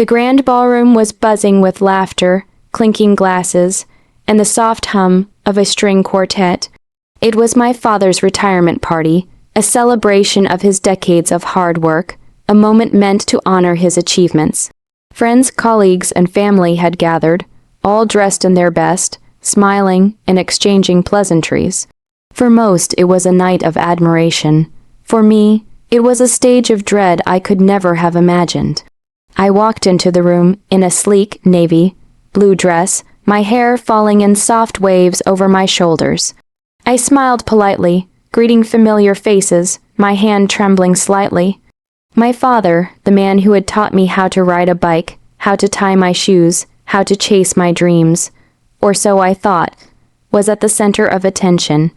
The grand ballroom was buzzing with laughter, clinking glasses, and the soft hum of a string quartet. It was my father's retirement party, a celebration of his decades of hard work, a moment meant to honor his achievements. Friends, colleagues, and family had gathered, all dressed in their best, smiling and exchanging pleasantries. For most, it was a night of admiration. For me, it was a stage of dread I could never have imagined. I walked into the room in a sleek navy blue dress, my hair falling in soft waves over my shoulders. I smiled politely, greeting familiar faces, my hand trembling slightly. My father, the man who had taught me how to ride a bike, how to tie my shoes, how to chase my dreams, or so I thought, was at the center of attention.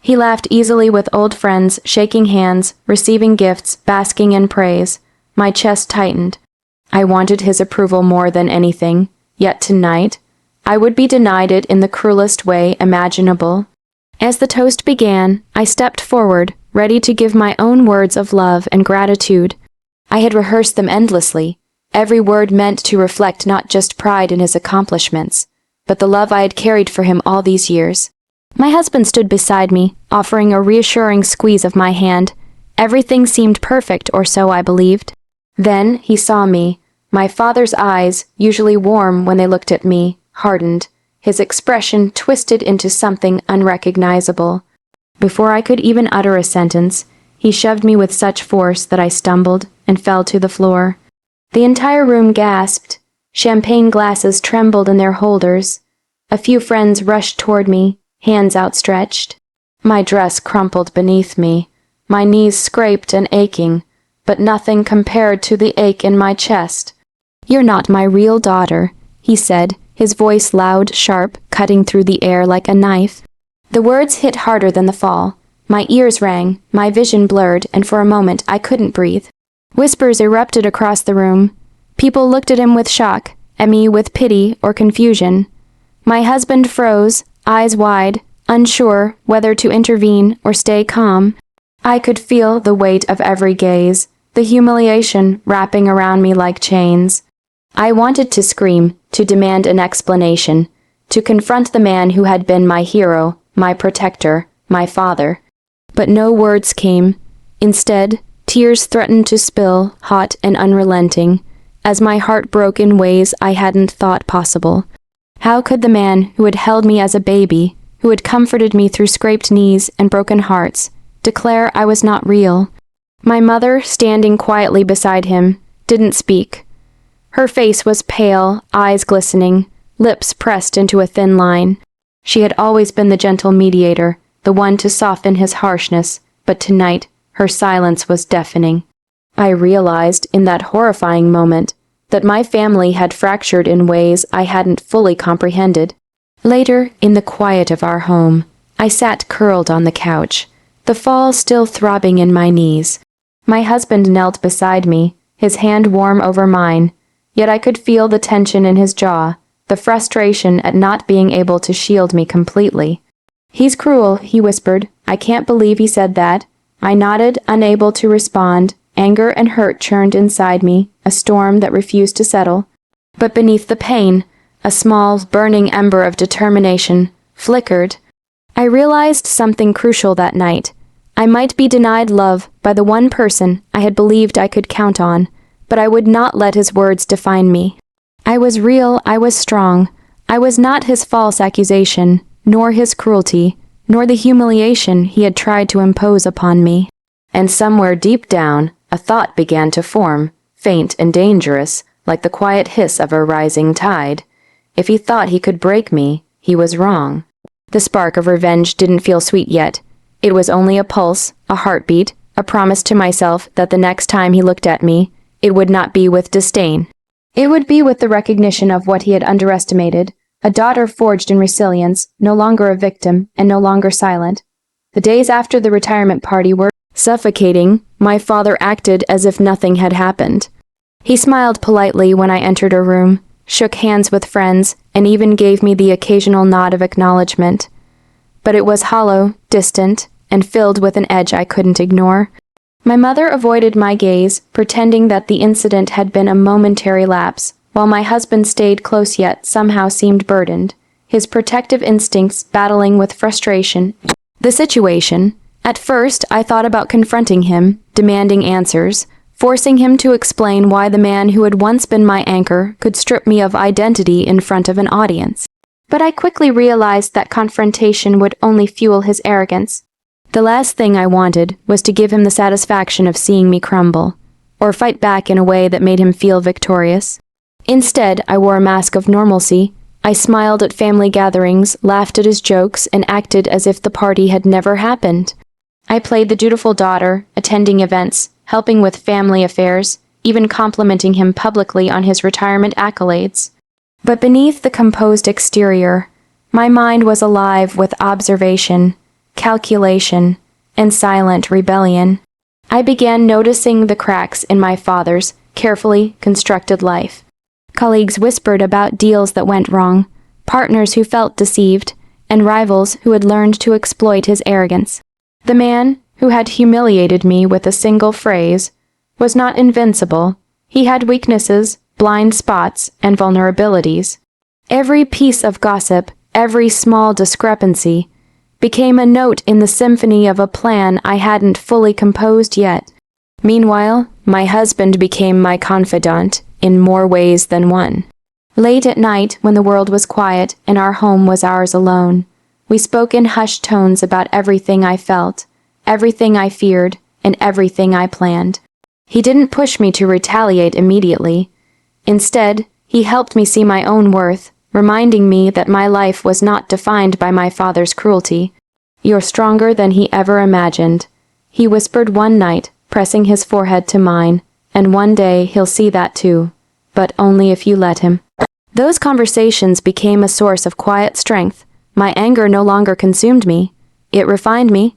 He laughed easily with old friends, shaking hands, receiving gifts, basking in praise. My chest tightened. I wanted his approval more than anything, yet tonight, I would be denied it in the cruelest way imaginable. As the toast began, I stepped forward, ready to give my own words of love and gratitude. I had rehearsed them endlessly, every word meant to reflect not just pride in his accomplishments, but the love I had carried for him all these years. My husband stood beside me, offering a reassuring squeeze of my hand. Everything seemed perfect, or so I believed. Then he saw me. My father's eyes, usually warm when they looked at me, hardened. His expression twisted into something unrecognizable. Before I could even utter a sentence, he shoved me with such force that I stumbled and fell to the floor. The entire room gasped. Champagne glasses trembled in their holders. A few friends rushed toward me, hands outstretched. My dress crumpled beneath me, my knees scraped and aching, but nothing compared to the ache in my chest. "You're not my real daughter," he said, his voice loud, sharp, cutting through the air like a knife. The words hit harder than the fall. My ears rang, my vision blurred, and for a moment I couldn't breathe. Whispers erupted across the room. People looked at him with shock, at me with pity or confusion. My husband froze, eyes wide, unsure whether to intervene or stay calm. I could feel the weight of every gaze, the humiliation wrapping around me like chains. I wanted to scream, to demand an explanation, to confront the man who had been my hero, my protector, my father. But no words came. Instead, tears threatened to spill, hot and unrelenting, as my heart broke in ways I hadn't thought possible. How could the man who had held me as a baby, who had comforted me through scraped knees and broken hearts, declare I was not real? My mother, standing quietly beside him, didn't speak. Her face was pale, eyes glistening, lips pressed into a thin line. She had always been the gentle mediator, the one to soften his harshness, but tonight her silence was deafening. I realized in that horrifying moment that my family had fractured in ways I hadn't fully comprehended. Later, in the quiet of our home, I sat curled on the couch, the fall still throbbing in my knees. My husband knelt beside me, his hand warm over mine, yet I could feel the tension in his jaw, the frustration at not being able to shield me completely. "He's cruel," he whispered. "I can't believe he said that." I nodded, unable to respond. Anger and hurt churned inside me, a storm that refused to settle. But beneath the pain, a small, burning ember of determination flickered. I realized something crucial that night. I might be denied love by the one person I had believed I could count on, but I would not let his words define me. I was real, I was strong. I was not his false accusation, nor his cruelty, nor the humiliation he had tried to impose upon me. And somewhere deep down, a thought began to form, faint and dangerous, like the quiet hiss of a rising tide. If he thought he could break me, he was wrong. The spark of revenge didn't feel sweet yet. It was only a pulse, a heartbeat, a promise to myself that the next time he looked at me, it would not be with disdain. It would be with the recognition of what he had underestimated, a daughter forged in resilience, no longer a victim, and no longer silent. The days after the retirement party were suffocating. My father acted as if nothing had happened. He smiled politely when I entered a room, shook hands with friends, and even gave me the occasional nod of acknowledgement. But it was hollow, distant, and filled with an edge I couldn't ignore. My mother avoided my gaze, pretending that the incident had been a momentary lapse, while my husband stayed close yet somehow seemed burdened, his protective instincts battling with frustration. The situation. At first, I thought about confronting him, demanding answers, forcing him to explain why the man who had once been my anchor could strip me of identity in front of an audience. But I quickly realized that confrontation would only fuel his arrogance. The last thing I wanted was to give him the satisfaction of seeing me crumble, or fight back in a way that made him feel victorious. Instead, I wore a mask of normalcy. I smiled at family gatherings, laughed at his jokes, and acted as if the party had never happened. I played the dutiful daughter, attending events, helping with family affairs, even complimenting him publicly on his retirement accolades. But beneath the composed exterior, my mind was alive with observation, calculation, and silent rebellion. I began noticing the cracks in my father's carefully constructed life. Colleagues whispered about deals that went wrong, partners who felt deceived, and rivals who had learned to exploit his arrogance. The man, who had humiliated me with a single phrase, was not invincible. He had weaknesses, blind spots, and vulnerabilities. Every piece of gossip, every small discrepancy, became a note in the symphony of a plan I hadn't fully composed yet. Meanwhile, my husband became my confidant in more ways than one. Late at night, when the world was quiet and our home was ours alone, we spoke in hushed tones about everything I felt, everything I feared, and everything I planned. He didn't push me to retaliate immediately. Instead, he helped me see my own worth, reminding me that my life was not defined by my father's cruelty. "You're stronger than he ever imagined," he whispered one night, pressing his forehead to mine, "and one day he'll see that too, but only if you let him." Those conversations became a source of quiet strength. My anger no longer consumed me. It refined me.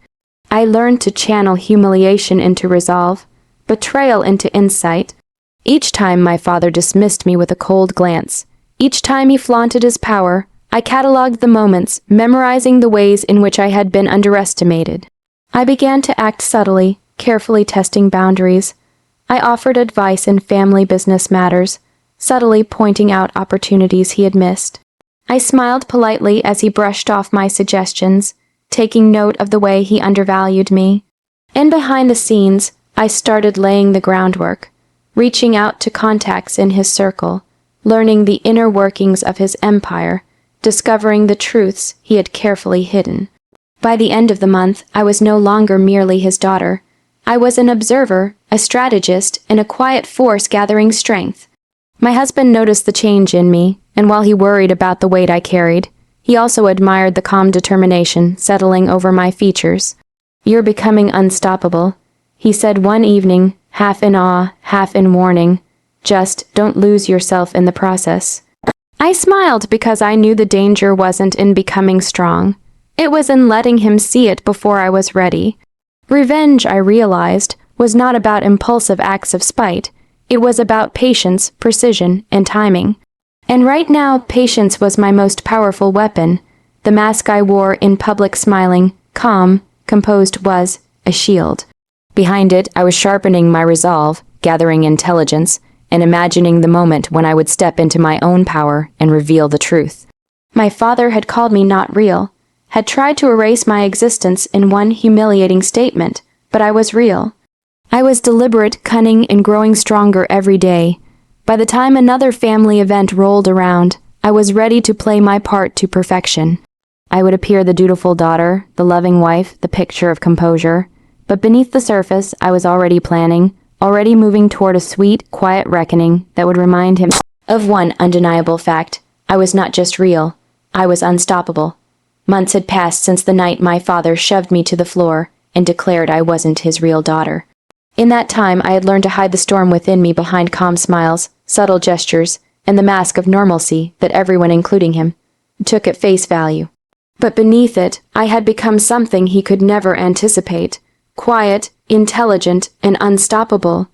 I learned to channel humiliation into resolve, betrayal into insight. Each time my father dismissed me with a cold glance, each time he flaunted his power, I cataloged the moments, memorizing the ways in which I had been underestimated. I began to act subtly, carefully testing boundaries. I offered advice in family business matters, subtly pointing out opportunities he had missed. I smiled politely as he brushed off my suggestions, taking note of the way he undervalued me. And behind the scenes, I started laying the groundwork, reaching out to contacts in his circle, learning the inner workings of his empire, discovering the truths he had carefully hidden. By the end of the month, I was no longer merely his daughter. I was an observer, a strategist, and a quiet force gathering strength. My husband noticed the change in me, and while he worried about the weight I carried, he also admired the calm determination settling over my features. "You're becoming unstoppable," he said one evening, half in awe, half in warning. "Just don't lose yourself in the process." I smiled because I knew the danger wasn't in becoming strong. It was in letting him see it before I was ready. Revenge, I realized, was not about impulsive acts of spite. It was about patience, precision, and timing. And right now, patience was my most powerful weapon. The mask I wore in public, smiling, calm, composed, was a shield. Behind it, I was sharpening my resolve, gathering intelligence, and imagining the moment when I would step into my own power and reveal the truth. My father had called me not real, had tried to erase my existence in one humiliating statement, but I was real. I was deliberate, cunning, and growing stronger every day. By the time another family event rolled around, I was ready to play my part to perfection. I would appear the dutiful daughter, the loving wife, the picture of composure. But beneath the surface, I was already planning, already moving toward a sweet, quiet reckoning that would remind him of one undeniable fact. I was not just real, I was unstoppable. Months had passed since the night my father shoved me to the floor and declared I wasn't his real daughter. In that time, I had learned to hide the storm within me behind calm smiles, subtle gestures, and the mask of normalcy that everyone, including him, took at face value. But beneath it, I had become something he could never anticipate. Quiet, intelligent, and unstoppable.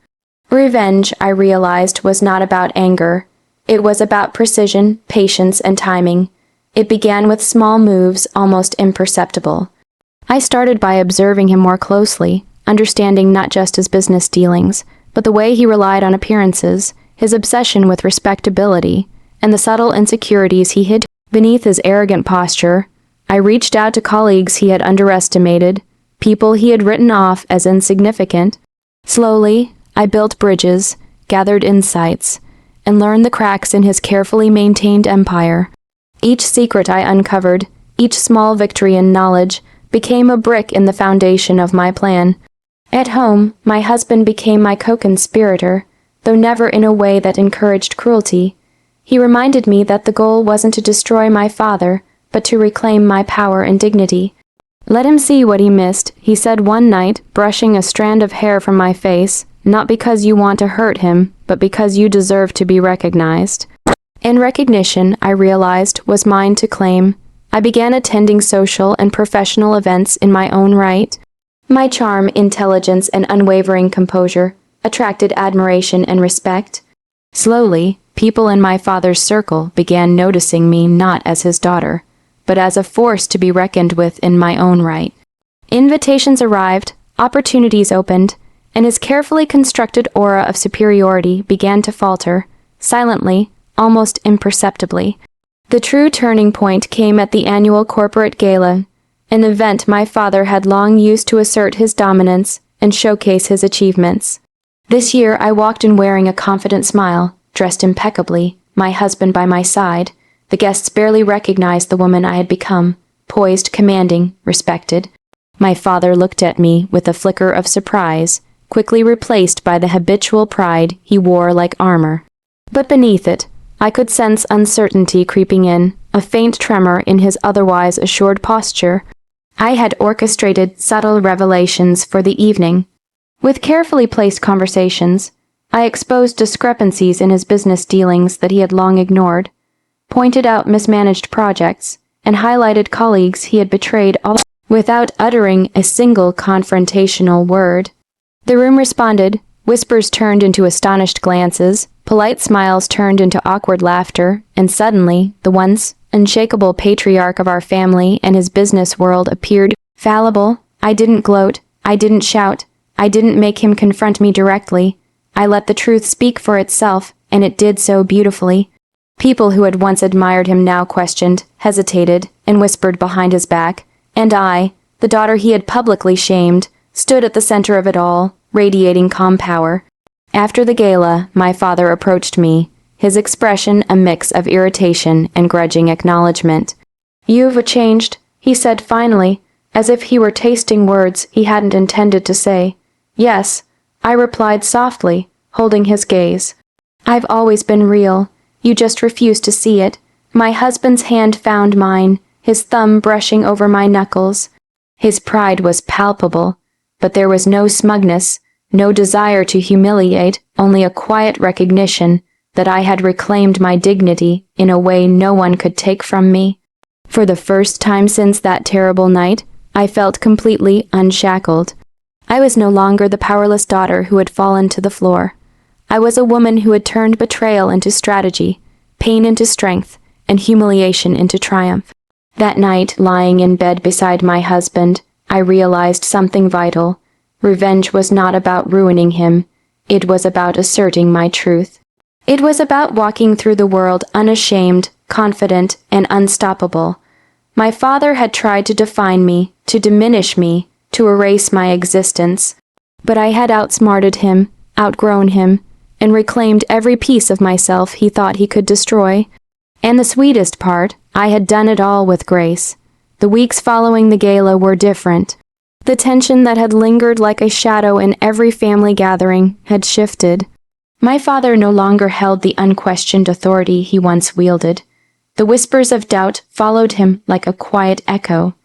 Revenge, I realized, was not about anger. It was about precision, patience, and timing. It began with small moves, almost imperceptible. I started by observing him more closely. understanding not just his business dealings, but the way he relied on appearances, his obsession with respectability, and the subtle insecurities he hid beneath his arrogant posture. I reached out to colleagues he had underestimated, people he had written off as insignificant. Slowly, I built bridges, gathered insights, and learned the cracks in his carefully maintained empire. Each secret I uncovered, each small victory in knowledge, became a brick in the foundation of my plan. At home, my husband became my co-conspirator, though never in a way that encouraged cruelty. He reminded me that the goal wasn't to destroy my father, but to reclaim my power and dignity. "Let him see what he missed," he said one night, brushing a strand of hair from my face, "not because you want to hurt him, but because you deserve to be recognized." And recognition, I realized, was mine to claim. I began attending social and professional events in my own right. My charm, intelligence, and unwavering composure attracted admiration and respect. Slowly, people in my father's circle began noticing me not as his daughter, but as a force to be reckoned with in my own right. Invitations arrived, opportunities opened, and his carefully constructed aura of superiority began to falter, silently, almost imperceptibly. The true turning point came at the annual corporate gala, an event my father had long used to assert his dominance and showcase his achievements. This year I walked in wearing a confident smile, dressed impeccably, my husband by my side. The guests barely recognized the woman I had become, poised, commanding, respected. My father looked at me with a flicker of surprise, quickly replaced by the habitual pride he wore like armor. But beneath it, I could sense uncertainty creeping in, a faint tremor in his otherwise assured posture. I had orchestrated subtle revelations for the evening. With carefully placed conversations, I exposed discrepancies in his business dealings that he had long ignored, pointed out mismanaged projects, and highlighted colleagues he had betrayed all without uttering a single confrontational word. The room responded, whispers turned into astonished glances, polite smiles turned into awkward laughter, and suddenly, the once unshakable patriarch of our family and his business world appeared fallible. I didn't gloat, I didn't shout, I didn't make him confront me directly. I let the truth speak for itself, and it did so beautifully. People who had once admired him now questioned, hesitated, and whispered behind his back, and I, the daughter he had publicly shamed, stood at the center of it all, radiating calm power. After the gala, my father approached me, his expression a mix of irritation and grudging acknowledgement. "You've changed," he said finally, as if he were tasting words he hadn't intended to say. "Yes," I replied softly, holding his gaze. "I've always been real. You just refuse to see it." My husband's hand found mine, his thumb brushing over my knuckles. His pride was palpable, but there was no smugness, no desire to humiliate, only a quiet recognition that I had reclaimed my dignity in a way no one could take from me. For the first time since that terrible night, I felt completely unshackled. I was no longer the powerless daughter who had fallen to the floor. I was a woman who had turned betrayal into strategy, pain into strength, and humiliation into triumph. That night, lying in bed beside my husband, I realized something vital. Revenge was not about ruining him. It was about asserting my truth. It was about walking through the world unashamed, confident, and unstoppable. My father had tried to define me, to diminish me, to erase my existence. But I had outsmarted him, outgrown him, and reclaimed every piece of myself he thought he could destroy. And the sweetest part, I had done it all with grace. The weeks following the gala were different. The tension that had lingered like a shadow in every family gathering had shifted. My father no longer held the unquestioned authority he once wielded. The whispers of doubt followed him like a quiet echo.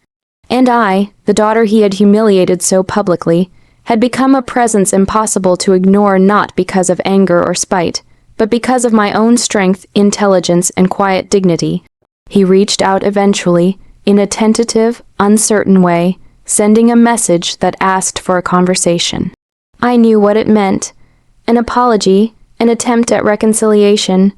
And I, the daughter he had humiliated so publicly, had become a presence impossible to ignore, not because of anger or spite, but because of my own strength, intelligence, and quiet dignity. He reached out eventually, in a tentative, uncertain way, sending a message that asked for a conversation. I knew what it meant. An apology, an attempt at reconciliation,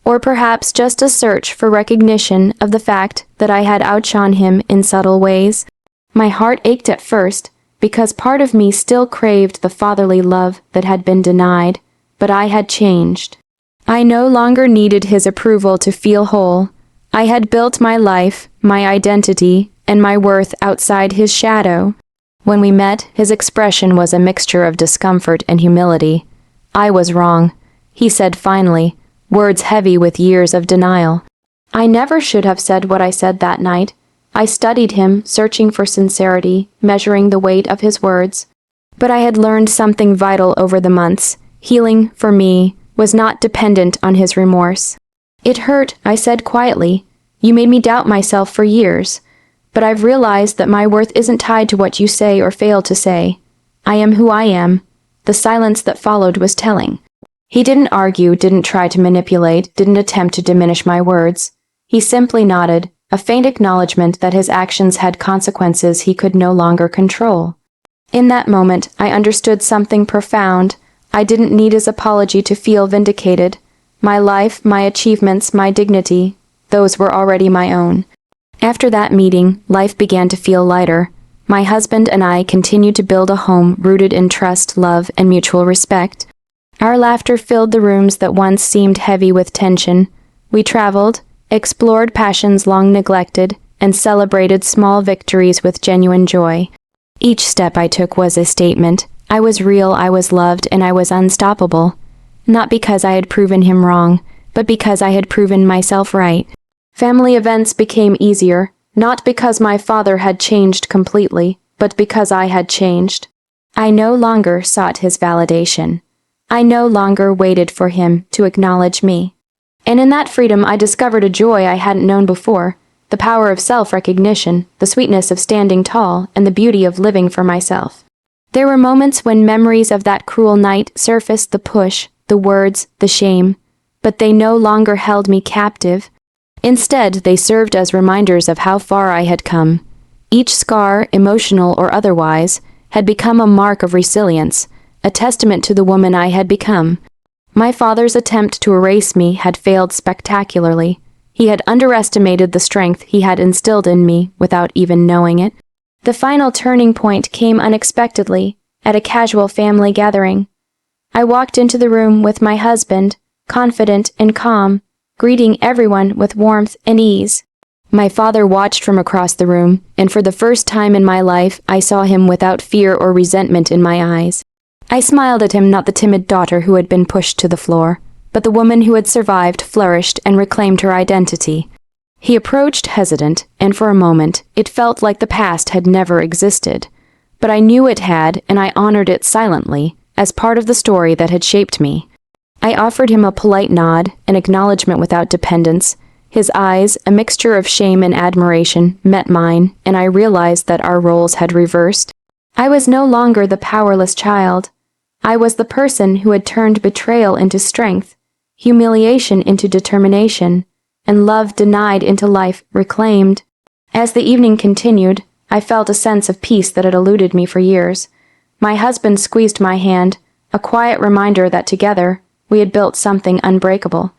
or perhaps just a search for recognition of the fact that I had outshone him in subtle ways. My heart ached at first, because part of me still craved the fatherly love that had been denied, but I had changed. I no longer needed his approval to feel whole. I had built my life, my identity, and my worth outside his shadow. When we met, his expression was a mixture of discomfort and humility. "I was wrong," he said finally, words heavy with years of denial. I never should have said what I said that night. I studied him, searching for sincerity, measuring the weight of his words. But I had learned something vital over the months. Healing, for me, was not dependent on his remorse. "It hurt," I said quietly. "You made me doubt myself for years. But I've realized that my worth isn't tied to what you say or fail to say. I am who I am." The silence that followed was telling. He didn't argue, didn't try to manipulate, didn't attempt to diminish my words. He simply nodded, a faint acknowledgement that his actions had consequences he could no longer control. In that moment, I understood something profound. I didn't need his apology to feel vindicated. My life, my achievements, my dignity, those were already my own. After that meeting, life began to feel lighter. My husband and I continued to build a home rooted in trust, love, and mutual respect. Our laughter filled the rooms that once seemed heavy with tension. We traveled, explored passions long neglected, and celebrated small victories with genuine joy. Each step I took was a statement. I was real, I was loved, and I was unstoppable. Not because I had proven him wrong, but because I had proven myself right. Family events became easier, not because my father had changed completely, but because I had changed. I no longer sought his validation. I no longer waited for him to acknowledge me. And in that freedom I discovered a joy I hadn't known before, the power of self-recognition, the sweetness of standing tall, and the beauty of living for myself. There were moments when memories of that cruel night surfaced, the push, the words, the shame, but they no longer held me captive. Instead, they served as reminders of how far I had come. Each scar, emotional or otherwise, had become a mark of resilience, a testament to the woman I had become. My father's attempt to erase me had failed spectacularly. He had underestimated the strength he had instilled in me without even knowing it. The final turning point came unexpectedly, at a casual family gathering. I walked into the room with my husband, confident and calm, greeting everyone with warmth and ease. My father watched from across the room, and for the first time in my life, I saw him without fear or resentment in my eyes. I smiled at him, not the timid daughter who had been pushed to the floor, but the woman who had survived, flourished, and reclaimed her identity. He approached hesitant, and for a moment, it felt like the past had never existed. But I knew it had, and I honored it silently, as part of the story that had shaped me. I offered him a polite nod, an acknowledgement without dependence. His eyes, a mixture of shame and admiration, met mine, and I realized that our roles had reversed. I was no longer the powerless child. I was the person who had turned betrayal into strength, humiliation into determination, and love denied into life reclaimed. As the evening continued, I felt a sense of peace that had eluded me for years. My husband squeezed my hand, a quiet reminder that together, we had built something unbreakable.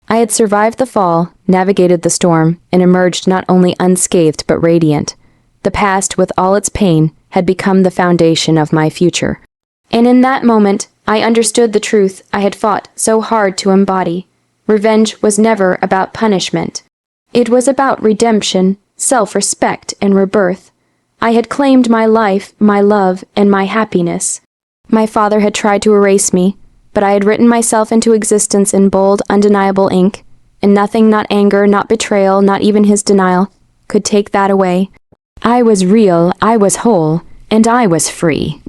I had survived the fall, navigated the storm, and emerged not only unscathed but radiant. The past, with all its pain, had become the foundation of my future. And in that moment, I understood the truth I had fought so hard to embody. Revenge was never about punishment. It was about redemption, self-respect, and rebirth. I had claimed my life, my love, and my happiness. My father had tried to erase me, but I had written myself into existence in bold, undeniable ink, and nothing, not anger, not betrayal, not even his denial, could take that away. I was real, I was whole, and I was free.